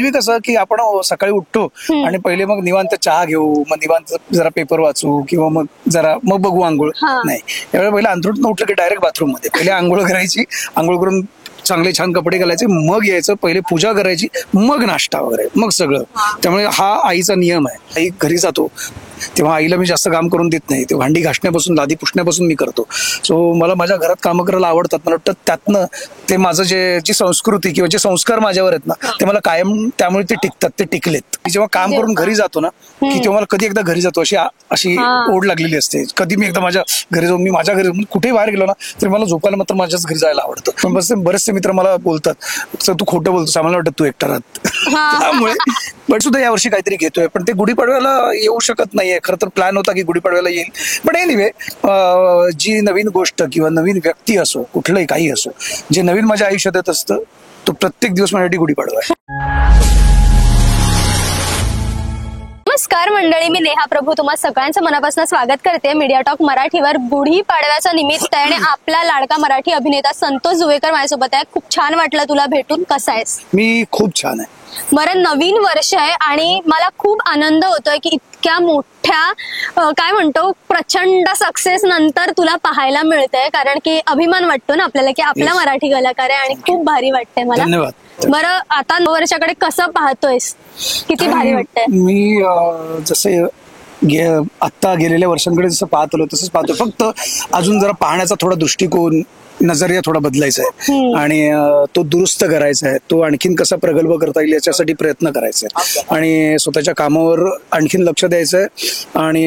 पूर्वी कसं की आपण सकाळी उठतो आणि पहिले मग निवांत चहा घेऊ, मग निवांत जरा पेपर वाचू किंवा मग बघू आंघोळ. नाही, त्यावेळेला पहिले अंथरूण उठलं की डायरेक्ट बाथरूम मध्ये पहिले आंघोळ करायची, आंघोळ करून चांगले छान कपडे घालायचे, मग यायचं, पहिले पूजा करायची, मग नाश्ता वगैरे, मग सगळं. त्यामुळे हा आईचा नियम आहे. आई घरी जातो तेव्हा आईला मी जास्त काम करून देत नाही. ते भांडी घासण्यापासून लादी पुसण्यापासून मी करतो. सो मला माझ्या घरात कामं करायला आवडतात. मला वाटतं त्यातनं ते माझं जी संस्कृती किंवा जे संस्कार माझ्यावर आहेत ना ते मला कायम त्यामुळे ते टिकतात, ते टिकलेत. जेव्हा काम करून घरी जातो ना की तेव्हा मला कधी एकदा घरी जातो अशी ओढ लागलेली असते. कधी मी एकदा माझ्या घरी जाऊन, मी माझ्या घरी कुठेही बाहेर गेलो ना तरी मला झोपायला मात्र माझ्याच घरी जायला आवडतं. पण बरेचसे मित्र मला बोलतात तू खोटं बोलतोस, आम्हाला वाटतं तू एकटा राहत. त्यामुळे पण सुद्धा यावर्षी काहीतरी घेतोय, पण ते गुढीपाडव्याला येऊ शकत नाहीये. खरं तर प्लॅन होता की गुढीपाडव्याला येईल, पण एनिवे जी नवीन गोष्ट किंवा नवीन व्यक्ती असो, कुठलंही काही असो, जे नवीन माझ्या आयुष्यात येत असतं तो प्रत्येक दिवस माझ्यासाठी गुढीपाडवा आहे. नमस्कार मंडळी, मी नेहा प्रभू तुम्हा सगळ्यांचं मनापासून स्वागत करते मीडिया टॉक मराठीवर. गुढीपाडव्याचं निमित्त आहे आणि आपला लाडका मराठी अभिनेता संतोष जुवेकर माझ्यासोबत आहे. खूप छान वाटलं तुला भेटून. कसा आहेस? मी खूप छान आहे. बरं, नवीन वर्ष आहे आणि मला खूप आनंद होतोय की इतक्या मोठ्या काय म्हणतो प्रचंड सक्सेस नंतर तुला पाहायला मिळतंय. कारण की अभिमान वाटतो ना आपल्याला की आपला मराठी कलाकार आहे आणि खूप भारी वाटतंय मला. धन्यवाद. बरं, आता वर्षाकडे कसं पाहतोयस? किती भारी वाटतंय? मी जसे आता गेलेल्या वर्षांकडे जसं पाहत आलो तसंच पाहतो. फक्त अजून जरा पाहण्याचा थोडा दृष्टिकोन, नजरिया थोडा बदलायचा आहे आणि तो दुरुस्त करायचा आहे. तो आणखीन कसा प्रगल्भ करता येईल याच्यासाठी प्रयत्न करायचा आहे आणि स्वतःच्या कामावर आणखीन लक्ष द्यायचं आहे आणि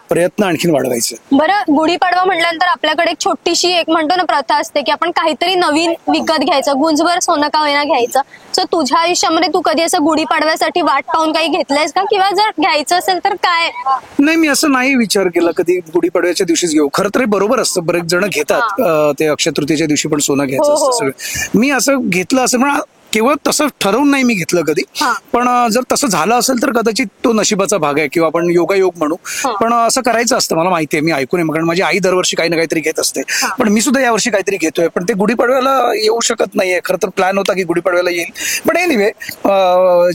प्रयत्न आणखीन वाढवायचे. बरं, गुढीपाडवा म्हटल्यानंतर आपल्याकडे एक छोटीशी एक म्हणतो ना प्रथा असते की आपण काहीतरी नवीन विकत घ्यायचं, गुंजभर सोनं का होईना घ्यायचं. सो तुझ्या आयुष्यामध्ये तू कधी असं गुढीपाडव्यासाठी वाट पाहून काही घेतलंयस का, किंवा जर घ्यायचं असेल तर काय? नाही, मी असं नाही विचार केला कधी गुढीपाडव्याच्या दिवशीच घेऊ. खरं तर बरोबर असतं, बरेच जण घेतात ते अक्षय तृतीयेच्या दिवशी पण सोनं घ्यायचं असतं सगळं. मी असं घेतलं असं पण केवळ तसं ठरवून नाही मी घेतलं कधी. पण जर तसं झालं असेल तर कदाचित तो नशिबाचा भाग आहे किंवा आपण योगायोग म्हणू. पण असं करायचं असतं, मला माहिती आहे. मी ऐकून आहे, कारण माझी आई दरवर्षी काही ना काहीतरी घेत असते. पण मी सुद्धा यावर्षी काहीतरी घेतोय, पण ते गुढीपाडव्याला येऊ शकत नाहीये. खरं तर प्लॅन होता की गुढीपाडव्याला येईल, पण एनिवे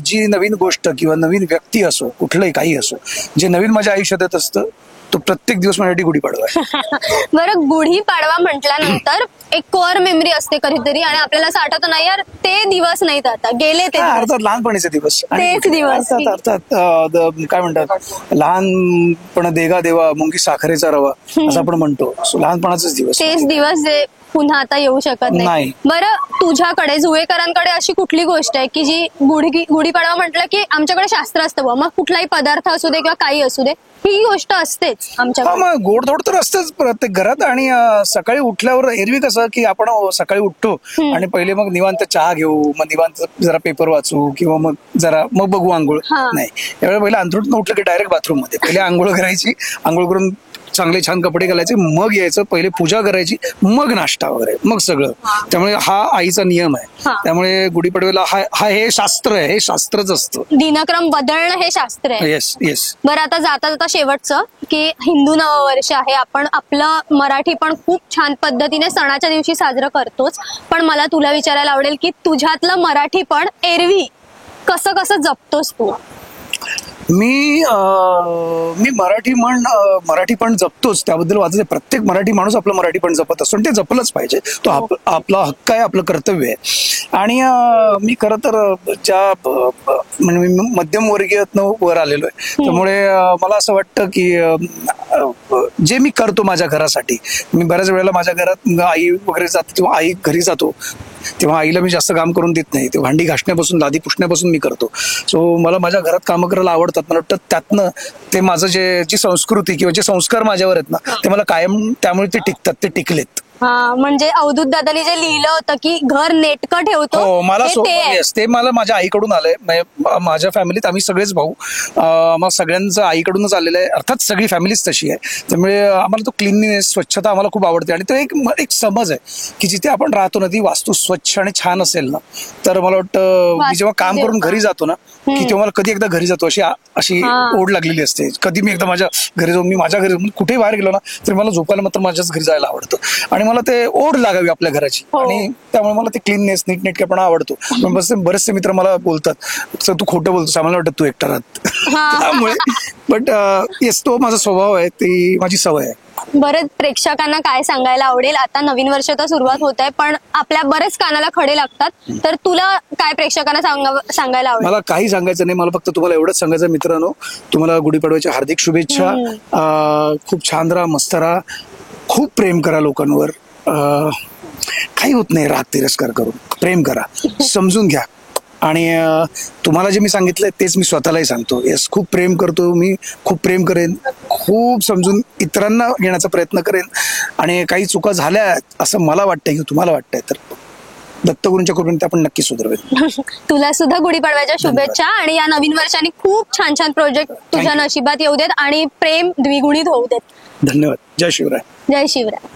जी नवीन गोष्ट किंवा नवीन व्यक्ती असो, कुठलंही काही असो, जे नवीन माझ्या आयुष्यात येत असतं तो प्रत्येक दिवस माझ्यासाठी गुढीपाडवा आहे. बरं, गुढीपाडवा म्हटल्यानंतर एक कोअर मेमरी असते कधीतरी आणि आपल्याला असं आठवतं नाही यार ते दिवस नाहीत, आता गेले ते अर्थात लहानपणीचे दिवस. तेच दिवस अर्थात काय म्हणतात, लहानपण देगा देवा मुंगी साखरेचा रवा असं आपण म्हणतो. लहानपणाचेच दिवस, तेच दिवस जे पुन्हा आता येऊ शकत नाही. बरं, तुझ्याकडे जुवेकरांकडे अशी कुठली गोष्ट आहे की जी गुढीपाडवा म्हटलं की आमच्याकडे शास्त्र असतं, मग कुठलाही पदार्थ असू दे किंवा काही असू दे, ही गोष्ट असतेच आमच्याकडे. मग गोडधोड तर असतेच प्रत्येक घरात. आणि सकाळी उठल्यावर एरवी कसं की आपण सकाळी उठतो आणि पहिले मग निवांत चहा घेऊ, मग निवांत जरा पेपर वाचू किंवा मग बघू आंघोळ. नाही, त्यावेळेला पहिले अंथरूण उठलं की डायरेक्ट बाथरूम मध्ये पहिले आंघोळ करायची, आंघोळ करून चांगले छान कपडे घालायचे, मग यायचं, पहिले पूजा करायची, मग नाश्ता वगैरे, मग सगळं. त्यामुळे हा आईचा नियम आहे. त्यामुळे गुढीपाडव्याला हे शास्त्र आहे, हे शास्त्रच असतं. दिनक्रम बदलणं हे शास्त्र आहे. Yes yes. बरं, आता जाता शेवटचं की हिंदू नववर्ष आहे, आपण आपलं मराठी पण खूप छान पद्धतीने सणाच्या दिवशी साजरं करतोच. पण मला तुला विचारायला आवडेल की तुझ्यातलं मराठी पण एरवी कसं कसं जपतोस तू? मी मराठी पण जपतोच, त्याबद्दल वाचते. प्रत्येक मराठी माणूस आपलं मराठी पण जपत असतो आणि ते जपलंच पाहिजे. तो आपला हक्क आहे, आपलं कर्तव्य आहे. आणि मी खरं तर म्हणजे मध्यमवर्गीयातनं वर आलेलो आहे, त्यामुळे मला असं वाटतं की जे मी करतो माझ्या घरासाठी, मी बऱ्याच वेळेला माझ्या घरात आई वगैरे जाते किंवा आई घरी जातो तेव्हा आईला मी जास्त काम करून देत नाही. ते भांडी घासण्यापासून लादी पुसण्यापासून मी करतो. सो मला माझ्या घरात कामं करायला आवडतात. मला वाटतं त्यातनं ते माझं जी संस्कृती किंवा जे संस्कार माझ्यावर आहेत ना ते मला कायम त्यामुळे ते टिकतात, ते टिकलेत. म्हणजे अवधूत दादानी जे लिहिलं होतं की घर नेटकं ठेवतो, ते मला माझ्या आईकडून आलंय. माझ्या फॅमिलीत आम्ही सगळेच भाऊ, मग सगळ्यांचं आईकडूनच आलेलं आहे. अर्थात सगळी फॅमिलीच तशी आहे, त्यामुळे आम्हाला तो क्लीननेस, स्वच्छता आम्हाला खूप आवडते. आणि तो एक समज आहे की जिथे आपण राहतो ना ती वास्तू स्वच्छ आणि छान असेल ना, तर मला वाटतं मी जेव्हा काम करून घरी जातो ना की तेव्हा मला कधी एकदा घरी जातो अशी ओढ लागलेली असते. कधी मी एकदा माझ्या घरी जाऊन, मी माझ्या घरी कुठेही बाहेर गेलो ना तरी मला झोपायला मात्र माझ्याच घरी जायला आवडतं. आणि आणि मला ते ओढ लागावी आपल्या घराची हो. आणि त्यामुळे मला ते क्लीननेस नीटनेटकेपणा आवडतो. पण बरेचसे मित्र मला बोलतात "सर, तू खोटं बोलतोस, आम्हाला वाटतं तू एकटा राहत." त्यामुळे बट येस, तो माझा स्वभाव आहे, ती माझी सवय आहे. बरेच प्रेक्षकांना काय सांगायला आवडेल, आता नवीन वर्षाचा सुरुवात होत आहे पण आपल्या बरेच कानाला खडे लागतात, तर तुला काय प्रेक्षकांना सांगायला आवडेल? मला काही सांगायचं नाही, मला फक्त तुम्हाला एवढंच सांगायचं मित्रांनो, तुम्हाला गुढीपाडव्याच्या हार्दिक शुभेच्छा. खूप छान राहा, मस्त राहा, खूप प्रेम करा लोकांवर. काही होत नाही राग तिरस्कार करून, प्रेम करा, समजून घ्या. आणि तुम्हाला जे मी सांगितलंय तेच मी स्वतःलाही सांगतो. येस, खूप प्रेम करतो मी, खूप प्रेम करेन, खूप समजून इतरांना घेण्याचा प्रयत्न करेन. आणि काही चुका झाल्या असं मला वाटतंय की तुम्हाला वाटतंय तर दत्तगुरूंच्या कृपेने ते आपण नक्की सुधारवेल. तुला सुद्धा गुढीपाडव्याच्या शुभेच्छा आणि या नवीन वर्षाने खूप छान छान प्रोजेक्ट तुझ्या नशिबात येऊ देत आणि प्रेम द्विगुणित होऊ देत. धन्यवाद. जय शिवराय. जय शिवराय.